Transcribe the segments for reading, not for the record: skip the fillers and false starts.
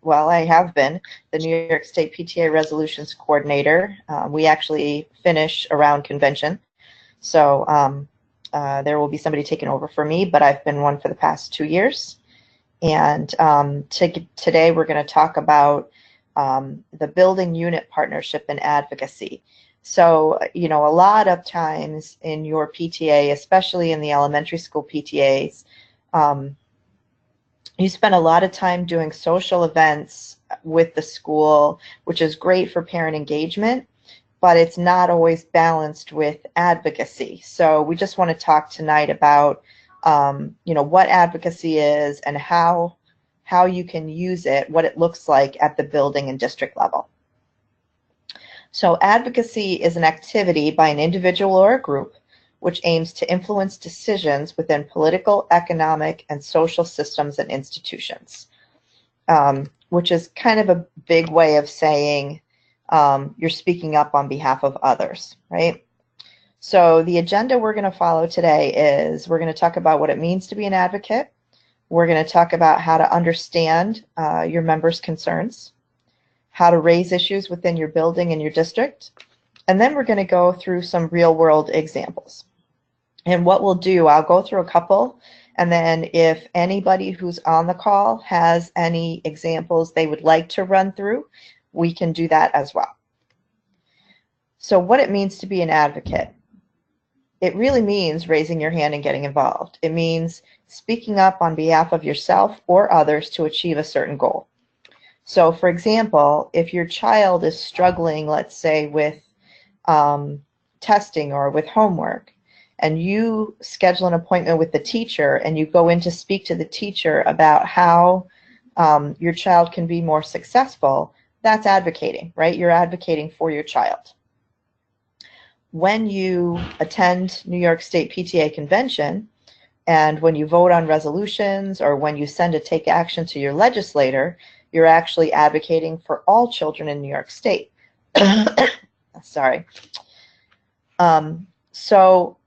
well, I have been the New York State PTA Resolutions Coordinator. We actually finish around convention, so there will be somebody taking over for me, but I've been one for the past 2 years. And today we're going to talk about the building unit partnership and advocacy. So, you know, a lot of times in your PTA, especially in the elementary school PTAs, you spend a lot of time doing social events with the school, which is great for parent engagement, but it's not always balanced with advocacy. So we just want to talk tonight about, you know, what advocacy is and how you can use it, what it looks like at the building and district level. So advocacy is an activity by an individual or a group which aims to influence decisions within political, economic, and social systems and institutions, which is kind of a big way of saying you're speaking up on behalf of others, right? So the agenda we're going to follow today is we're going to talk about what it means to be an advocate. We're going to talk about how to understand your members' concerns, how to raise issues within your building and your district, and then we're going to go through some real-world examples. And what we'll do, I'll go through a couple, and then if anybody who's on the call has any examples they would like to run through, we can do that as well. So what it means to be an advocate. It really means raising your hand and getting involved. It means speaking up on behalf of yourself or others to achieve a certain goal. So for example, if your child is struggling, let's say with testing or with homework, and you schedule an appointment with the teacher and you go in to speak to the teacher about how your child can be more successful, that's advocating, right? You're advocating for your child. When you attend New York State PTA convention and when you vote on resolutions or when you send a take action to your legislator, you're actually advocating for all children in New York State. Sorry. So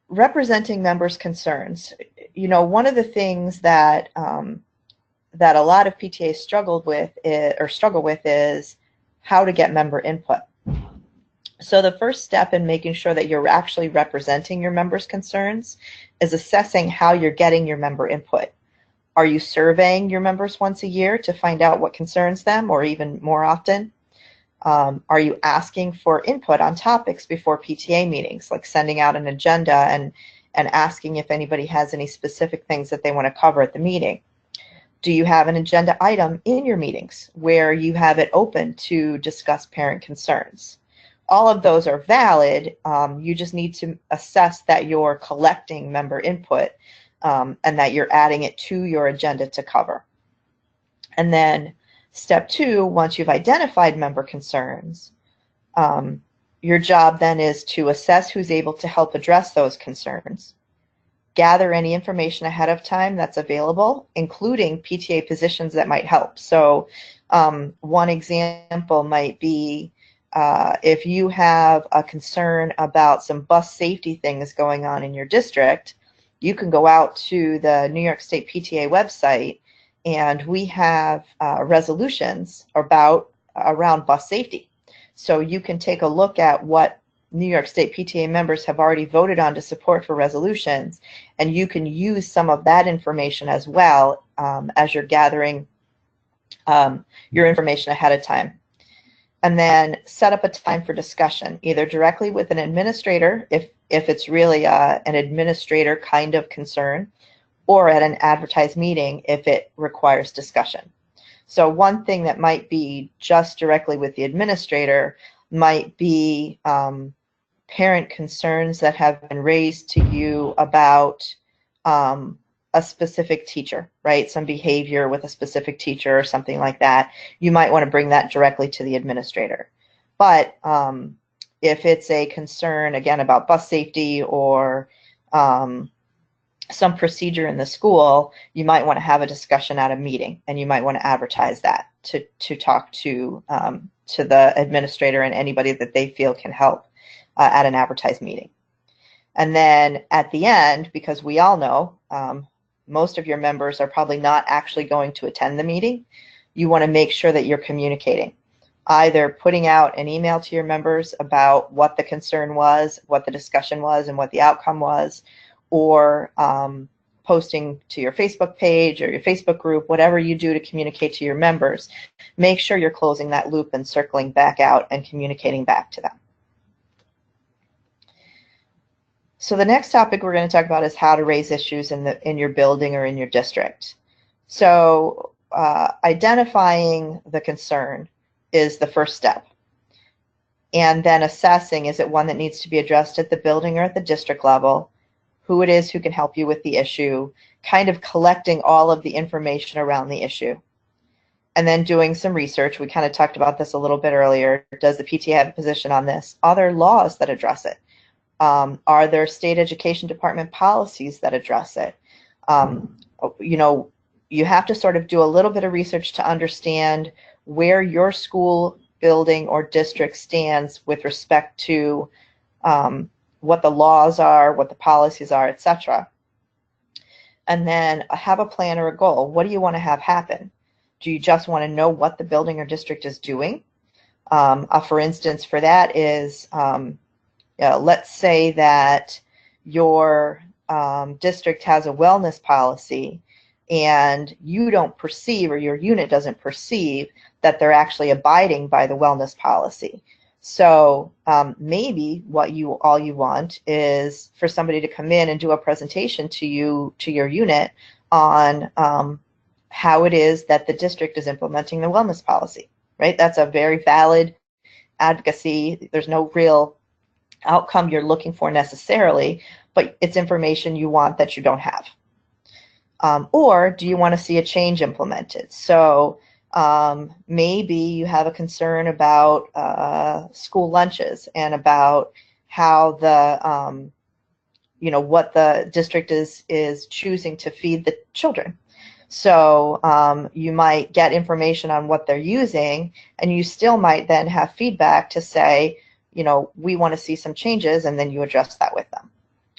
representing members' concerns, you know, one of the things that that a lot of PTAs struggle with is how to get member input. So the first step in making sure that you're actually representing your members' concerns is assessing how you're getting your member input. Are you surveying your members once a year to find out what concerns them, or even more often? Are you asking for input on topics before PTA meetings, like sending out an agenda and asking if anybody has any specific things that they want to cover at the meeting? Do you have an agenda item in your meetings where you have it open to discuss parent concerns? All of those are valid. You just need to assess that you're collecting member input and that you're adding it to your agenda to cover. And then step two, once you've identified member concerns, your job then is to assess who's able to help address those concerns, gather any information ahead of time that's available, including PTA positions that might help. So one example might be if you have a concern about some bus safety things going on in your district, you can go out to the New York State PTA website, and we have resolutions around bus safety. So you can take a look at what New York State PTA members have already voted on to support for resolutions, and you can use some of that information as well as you're gathering your information ahead of time. And then set up a time for discussion, either directly with an administrator, if it's really an administrator kind of concern, or at an advertised meeting if it requires discussion. So one thing that might be just directly with the administrator might be parent concerns that have been raised to you about a specific teacher, right? Some behavior with a specific teacher or something like that. You might want to bring that directly to the administrator. But if it's a concern, again, about bus safety or some procedure in the school, you might want to have a discussion at a meeting, and you might want to advertise that to talk to the administrator and anybody that they feel can help at an advertised meeting. And then at the end, because we all know most of your members are probably not actually going to attend the meeting, you want to make sure that you're communicating, either putting out an email to your members about what the concern was, what the discussion was, and what the outcome was, or posting to your Facebook page or your Facebook group, whatever you do to communicate to your members. Make sure you're closing that loop and circling back out and communicating back to them. So the next topic we're going to talk about is how to raise issues in your building or in your district. So identifying the concern is the first step. And then assessing, is it one that needs to be addressed at the building or at the district level? Who it is who can help you with the issue, kind of collecting all of the information around the issue. And then doing some research. We kind of talked about this a little bit earlier. Does the PTA have a position on this? Are there laws that address it? Are there state education department policies that address it? You know, you have to sort of do a little bit of research to understand where your school, building, or district stands with respect to what the laws are, what the policies are, etc. And then have a plan or a goal. What do you want to have happen? Do you just want to know what the building or district is doing? For instance, for that is, let's say that your district has a wellness policy and you don't perceive, or your unit doesn't perceive, that they're actually abiding by the wellness policy. So maybe all you want is for somebody to come in and do a presentation to you, to your unit, on how it is that the district is implementing the wellness policy, right? That's a very valid advocacy. There's no real outcome you're looking for necessarily, but it's information you want that you don't have. Or do you want to see a change implemented? So maybe you have a concern about school lunches and about how the, you know, what the district is choosing to feed the children. So you might get information on what they're using, and you still might then have feedback to say, you know, we want to see some changes, and then you address that with them.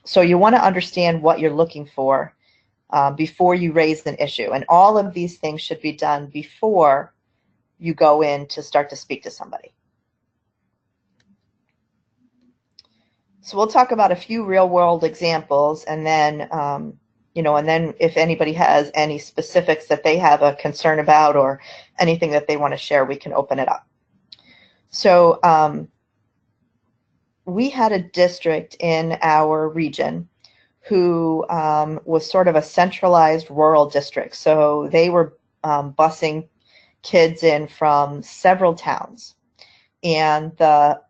So you want to understand what you're looking for before you raise an issue. And all of these things should be done before you go in to start to speak to somebody. So we'll talk about a few real world examples, and then, you know, and then if anybody has any specifics that they have a concern about or anything that they want to share, we can open it up. So we had a district in our region who was sort of a centralized rural district. So they were busing kids in from several towns. And the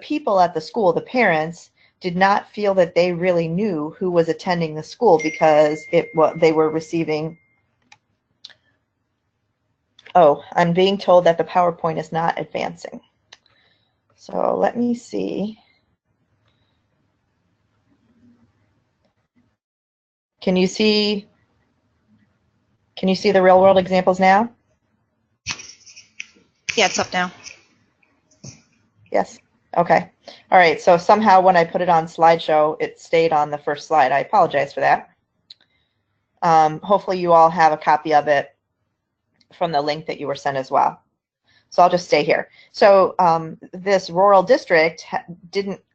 people at the school, the parents, did not feel that they really knew who was attending the school, because they were receiving, oh, I'm being told that the PowerPoint is not advancing. So let me see. Can you see the real world examples now? Yeah, it's up now. Yes. Okay. All right. So somehow when I put it on slideshow, it stayed on the first slide. I apologize for that. Hopefully you all have a copy of it from the link that you were sent as well. So I'll just stay here. So this rural district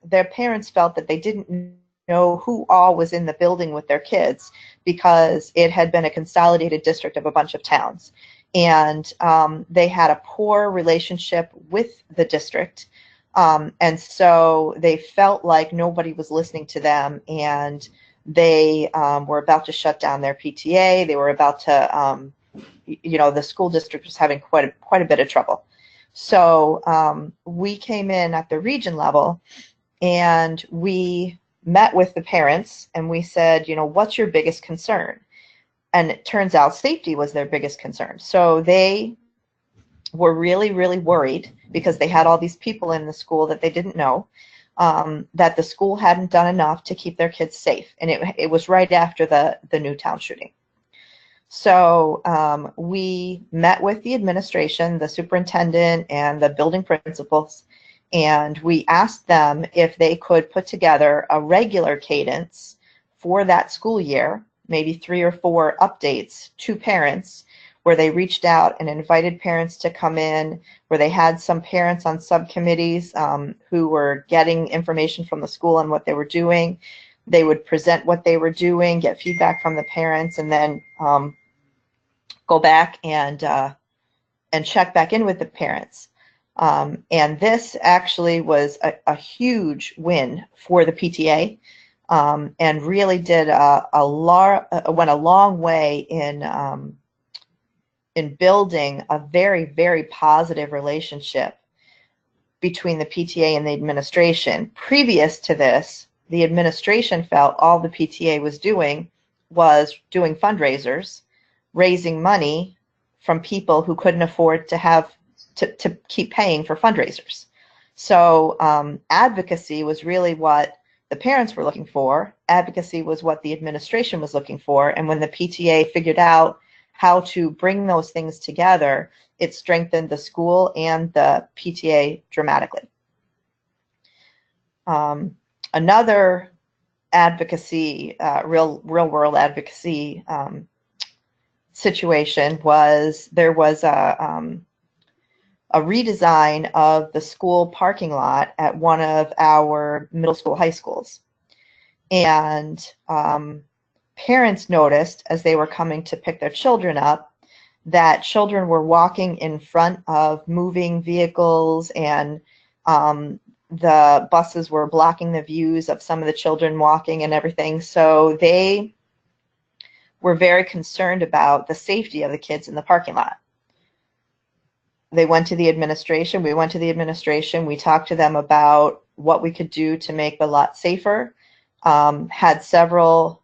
their parents felt that they didn't know who all was in the building with their kids, because it had been a consolidated district of a bunch of towns. And they had a poor relationship with the district. And so they felt like nobody was listening to them, and they were about to shut down their PTA. They were about to, you know, the school district was having quite a bit of trouble. So we came in at the region level, and we met with the parents, and we said, you know, what's your biggest concern? And it turns out safety was their biggest concern. So they were really, really worried, because they had all these people in the school that they didn't know, that the school hadn't done enough to keep their kids safe. And it was right after the Newtown shooting. So we met with the administration, the superintendent, and the building principals, and we asked them if they could put together a regular cadence for that school year, maybe 3 or 4 updates to parents, where they reached out and invited parents to come in, where they had some parents on subcommittees who were getting information from the school on what they were doing. They would present what they were doing, get feedback from the parents, and then go back and check back in with the parents. And this actually was a huge win for the PTA, and really did went a long way in building a very, very positive relationship between the PTA and the administration. Previous to this, the administration felt all the PTA was doing fundraisers, raising money from people who couldn't afford to keep paying for fundraisers. So advocacy was really what the parents were looking for. Advocacy was what the administration was looking for. And when the PTA figured out how to bring those things together, it strengthened the school and the PTA dramatically. Another advocacy, real world advocacy situation was there was a redesign of the school parking lot at one of our middle school, high schools. And parents noticed as they were coming to pick their children up that children were walking in front of moving vehicles, and the buses were blocking the views of some of the children walking and everything. So they were very concerned about the safety of the kids in the parking lot. They went to the administration. We went to the administration. We talked to them about what we could do to make the lot safer. Had several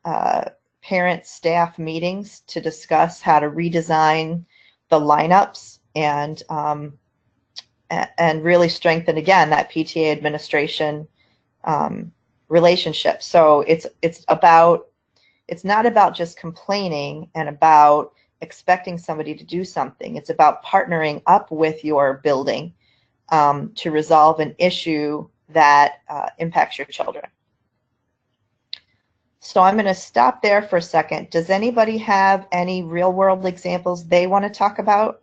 parent staff meetings to discuss how to redesign the lineups and really strengthen, again, that PTA administration relationship. So it's not about just complaining and about expecting somebody to do something. It's about partnering up with your building to resolve an issue that impacts your children. So I'm going to stop there for a second. Does anybody have any real world examples they want to talk about?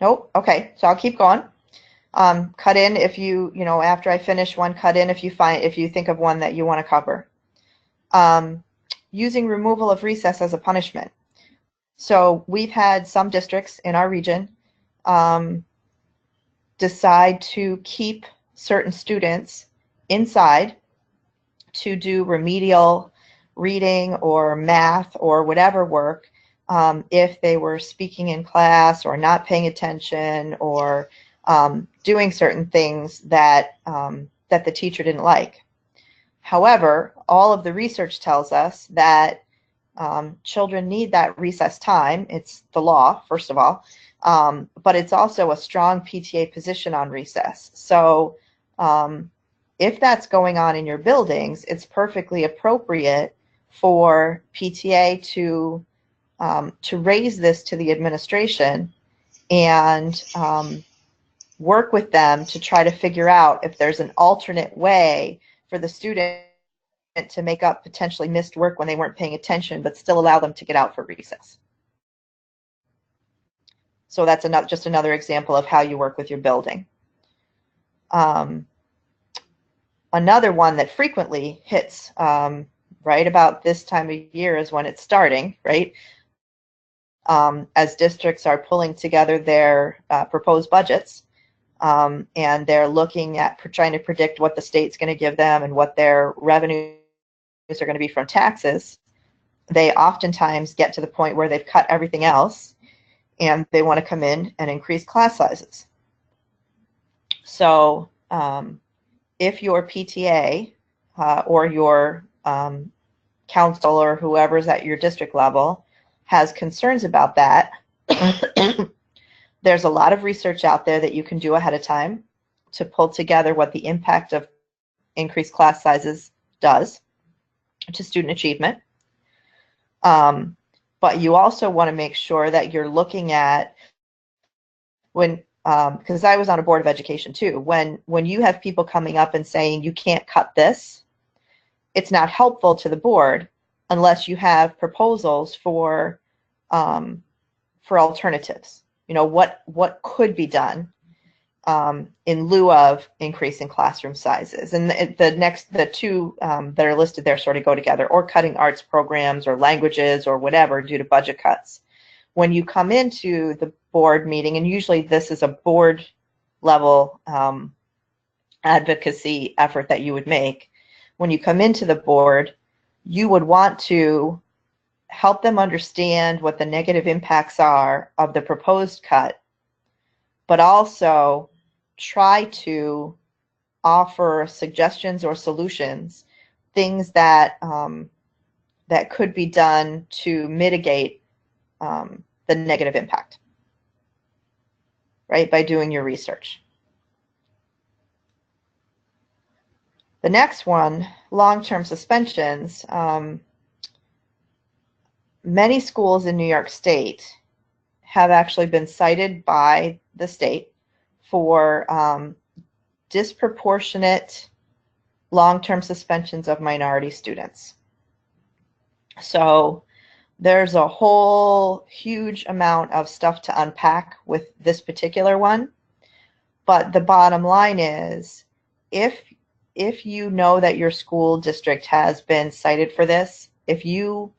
Nope. Okay, so I'll keep going. Cut in if after I finish one, cut in if you think of one that you want to cover. Using removal of recess as a punishment. So we've had some districts in our region decide to keep certain students inside to do remedial reading or math or whatever work if they were speaking in class or not paying attention or doing certain things that the teacher didn't like. However, all of the research tells us that children need that recess time. It's the law, first of all, but it's also a strong PTA position on recess. So if that's going on in your buildings, it's perfectly appropriate for PTA to raise this to the administration and work with them to try to figure out if there's an alternate way for the student to make up potentially missed work when they weren't paying attention, but still allow them to get out for recess. So that's just another example of how you work with your building. Another one that frequently hits right about this time of year is when it's starting, right? As districts are pulling together their proposed budgets, and they're looking at trying to predict what the state's going to give them and what their revenues are going to be from taxes, they oftentimes get to the point where they've cut everything else and they want to come in and increase class sizes. So if your PTA or your council or whoever's at your district level has concerns about that, there's a lot of research out there that you can do ahead of time to pull together what the impact of increased class sizes does to student achievement. But you also want to make sure that you're looking at because I was on a board of education too, when you have people coming up and saying you can't cut this, it's not helpful to the board unless you have proposals for alternatives. What could be done in lieu of increasing classroom sizes. And the two that are listed there sort of go together, or cutting arts programs or languages or whatever due to budget cuts. When you come into the board meeting, and usually this is a board level advocacy effort that you would make, when you come into the board, you would want to help them understand what the negative impacts are of the proposed cut, but also try to offer suggestions or solutions, things that that could be done to mitigate the negative impact, right, by doing your research. The next one, long-term suspensions. Many schools in New York State have actually been cited by the state for disproportionate long-term suspensions of minority students. So there's a whole huge amount of stuff to unpack with this particular one. But the bottom line is, if you know that your school district has been cited for this, if you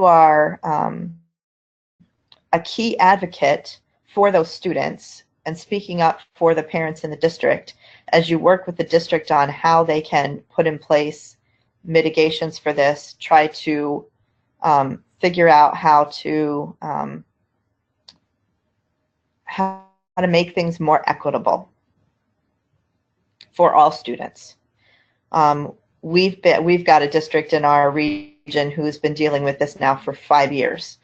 are a key advocate for those students and speaking up for the parents in the district as you work with the district on how they can put in place mitigations for this, try to figure out how to make things more equitable for all students. We've got a district in our region who's been dealing with this now for 5 years.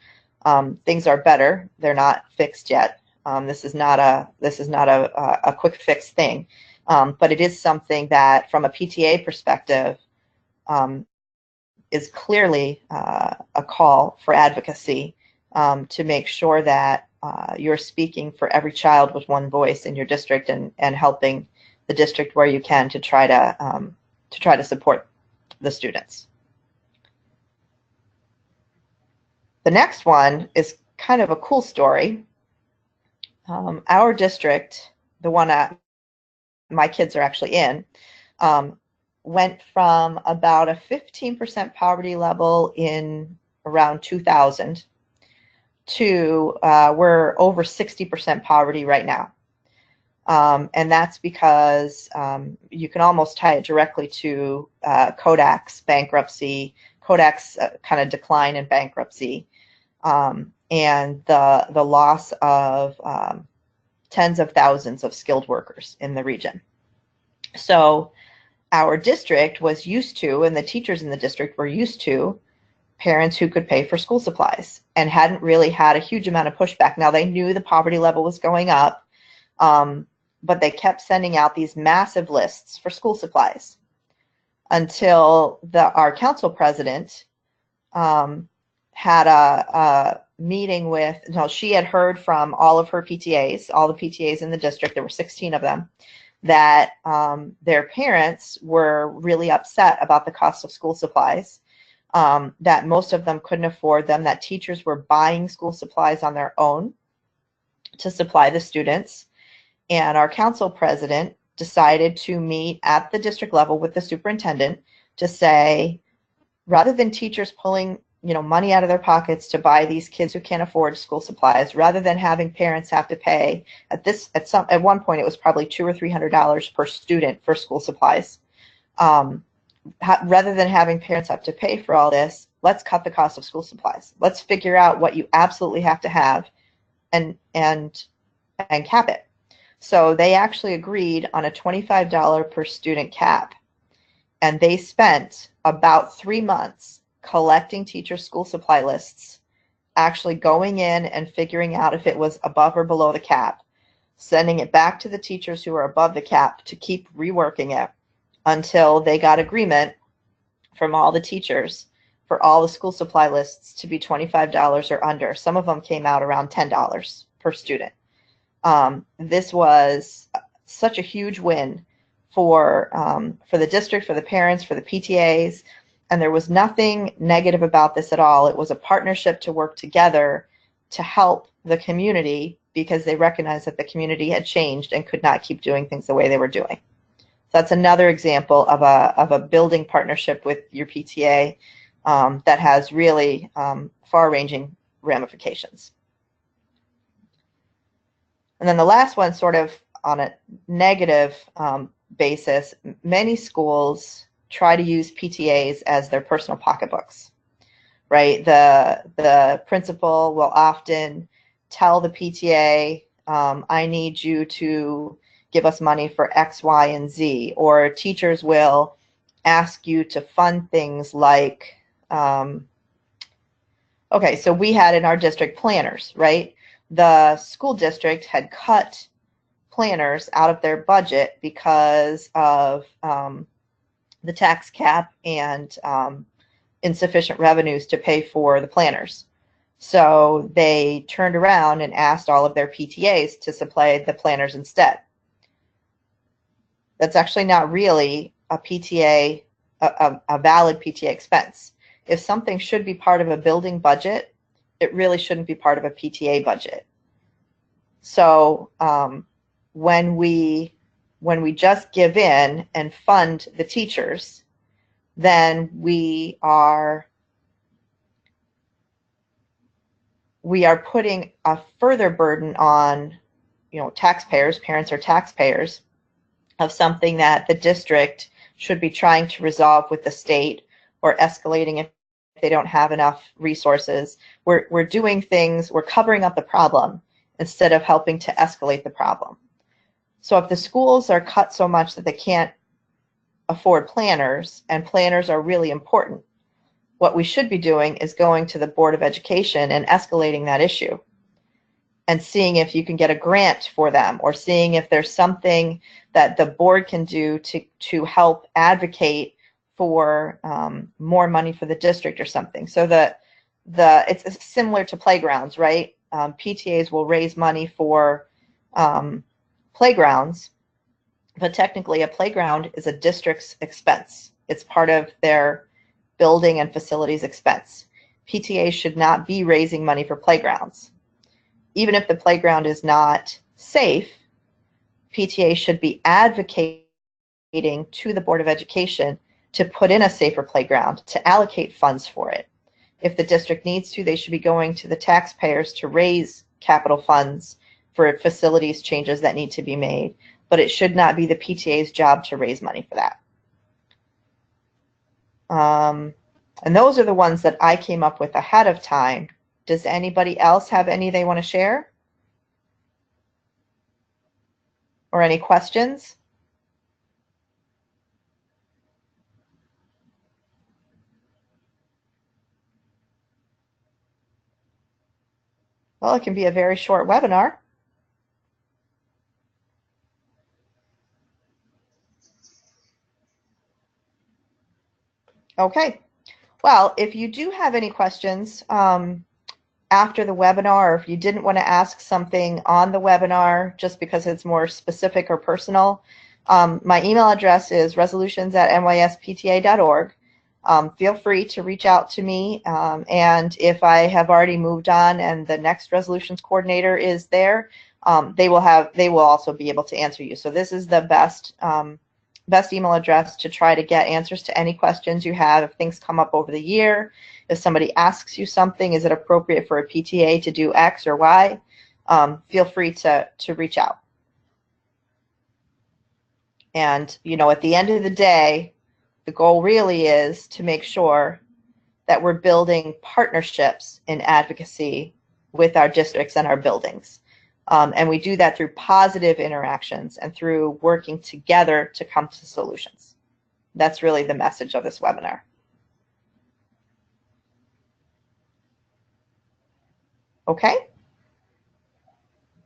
Things are better; they're not fixed yet. This is not a quick fix thing, but it is something that, from a PTA perspective, is clearly a call for advocacy to make sure that you're speaking for every child with one voice in your district, and helping the district where you can to try to support the students. The next one is kind of a cool story. Our district, the one that my kids are actually in, went from about a 15% poverty level in around 2000 to we're over 60% poverty right now. And that's because you can almost tie it directly to Kodak's bankruptcy, Kodak's kind of decline in bankruptcy, and the loss of tens of thousands of skilled workers in the region. So our district was used to, and the teachers in the district were used to, parents who could pay for school supplies and hadn't really had a huge amount of pushback. Now, they knew the poverty level was going up, but they kept sending out these massive lists for school supplies until our council president had a meeting with, she had heard from all of her PTAs, all the PTAs in the district, there were 16 of them, that their parents were really upset about the cost of school supplies, that most of them couldn't afford them, that teachers were buying school supplies on their own to supply the students. And our council president decided to meet at the district level with the superintendent to say, rather than teachers pulling money out of their pockets to buy these kids who can't afford school supplies, rather than having parents have to pay at one point it was probably $200 or $300 per student for school supplies. Rather than having parents have to pay for all this, let's cut the cost of school supplies. Let's figure out what you absolutely have to have and cap it. So they actually agreed on a $25 per student cap, and they spent about 3 months collecting teacher school supply lists, actually going in and figuring out if it was above or below the cap, sending it back to the teachers who are above the cap to keep reworking it until they got agreement from all the teachers for all the school supply lists to be $25 or under. Some of them came out around $10 per student. This was such a huge win for the district, for the parents, for the PTAs, and there was nothing negative about this at all. It was a partnership to work together to help the community because they recognized that the community had changed and could not keep doing things the way they were doing. So that's another example of a building partnership with your PTA that has really far-ranging ramifications. And then the last one, sort of on a negative basis, many schools try to use PTAs as their personal pocketbooks, right? The principal will often tell the PTA, I need you to give us money for X, Y, and Z, or teachers will ask you to fund things like, okay, so we had in our district planners, right? The school district had cut planners out of their budget because of the tax cap and insufficient revenues to pay for the planners. So they turned around and asked all of their PTAs to supply the planners instead. That's actually not really a PTA, a valid PTA expense. If something should be part of a building budget, it really shouldn't be part of a PTA budget. So when we just give in and fund the teachers, then we are putting a further burden on, taxpayers. Parents are taxpayers of something that the district should be trying to resolve with the state, or escalating if they don't have enough resources. We're doing things, we're covering up the problem instead of helping to escalate the problem. So if the schools are cut so much that they can't afford planners, and planners are really important, what we should be doing is going to the Board of Education and escalating that issue and seeing if you can get a grant for them, or seeing if there's something that the board can do to help advocate for more money for the district or something. So it's similar to playgrounds, right? PTAs will raise money for playgrounds, but technically a playground is a district's expense. It's part of their building and facilities expense. PTAs should not be raising money for playgrounds. Even if the playground is not safe, PTA should be advocating to the Board of Education to put in a safer playground, to allocate funds for it. If the district needs to, they should be going to the taxpayers to raise capital funds for facilities changes that need to be made, but it should not be the PTA's job to raise money for that. And those are the ones that I came up with ahead of time. Does anybody else have any they want to share? Or any questions? Well, it can be a very short webinar. Okay. Well, if you do have any questions after the webinar, or if you didn't want to ask something on the webinar just because it's more specific or personal, my email address is resolutions@nyspta.org. Feel free to reach out to me, and if I have already moved on and the next resolutions coordinator is there, they will also be able to answer you. So this is the best email address to try to get answers to any questions you have. If things come up over the year, if somebody asks you something, is it appropriate for a PTA to do X or Y? Feel free to reach out. And at the end of the day, the goal really is to make sure that we're building partnerships in advocacy with our districts and our buildings. And we do that through positive interactions and through working together to come to solutions. That's really the message of this webinar. Okay.